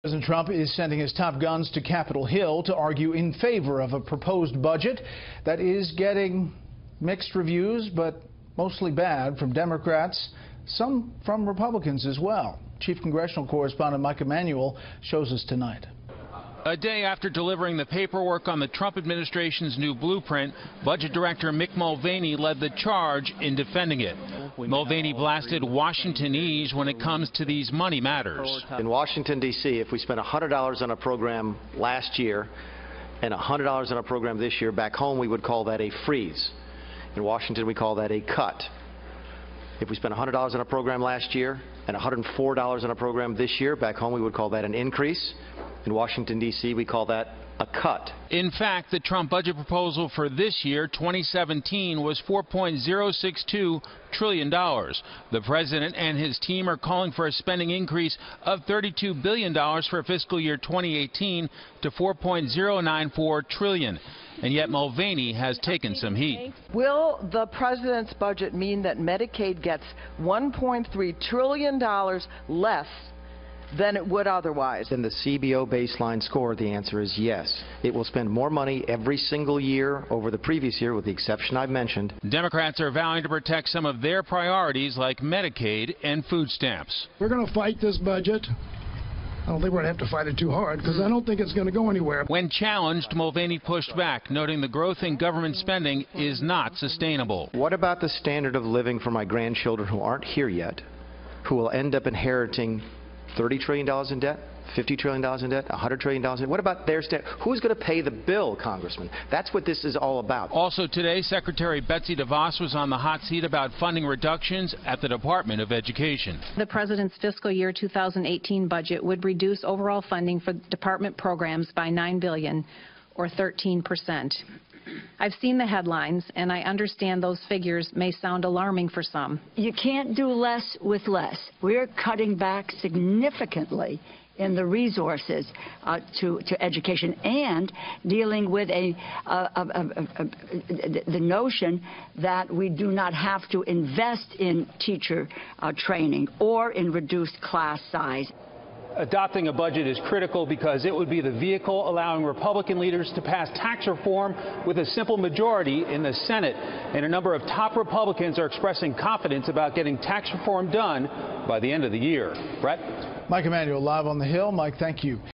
President Trump is sending his top guns to Capitol Hill to argue in favor of a proposed budget that is getting mixed reviews, but mostly bad from Democrats, some from Republicans as well. Chief congressional correspondent Mike Emanuel shows us tonight. A day after delivering the paperwork on the Trump administration's new blueprint, Budget Director Mick Mulvaney led the charge in defending it. Mulvaney blasted Washingtonese when it comes to these money matters. In Washington, D.C., if we spent $100 on a program last year and $100 on a program this year, back home we would call that a freeze. In Washington, we call that a cut. If we spent $100 on a program last year and $104 on a program this year, back home we would call that an increase. In Washington, D.C., we call that a cut. In fact, the Trump budget proposal for this year, 2017, was $4.062 trillion. The president and his team are calling for a spending increase of $32 billion for fiscal year 2018 to $4.094 trillion. And yet Mulvaney has taken some heat. Will the president's budget mean that Medicaid gets $1.3 trillion less than it would otherwise? In the CBO baseline score, the answer is yes. It will spend more money every single year over the previous year, with the exception I've mentioned. Democrats are vowing to protect some of their priorities like Medicaid and food stamps. We're going to fight this budget. I don't think we're going to have to fight it too hard, because I don't think it's going to go anywhere. When challenged, Mulvaney pushed back, noting the growth in government spending is not sustainable. What about the standard of living for my grandchildren who aren't here yet, who will end up inheriting $30 trillion in debt, $50 trillion in debt, $100 trillion in debt? What about their debt? Who's going to pay the bill, Congressman? That's what this is all about. Also today, Secretary Betsy DeVos was on the hot seat about funding reductions at the Department of Education. The president's fiscal year 2018 budget would reduce overall funding for department programs by $9 billion, or 13%. I've seen the headlines, and I understand those figures may sound alarming for some. You can't do less with less. We're cutting back significantly in the resources to education, and dealing with the notion that we do not have to invest in teacher training or in reduced class size. Adopting a budget is critical because it would be the vehicle allowing Republican leaders to pass tax reform with a simple majority in the Senate. And a number of top Republicans are expressing confidence about getting tax reform done by the end of the year. Brett? Mike Emanuel live on the Hill. Mike, thank you.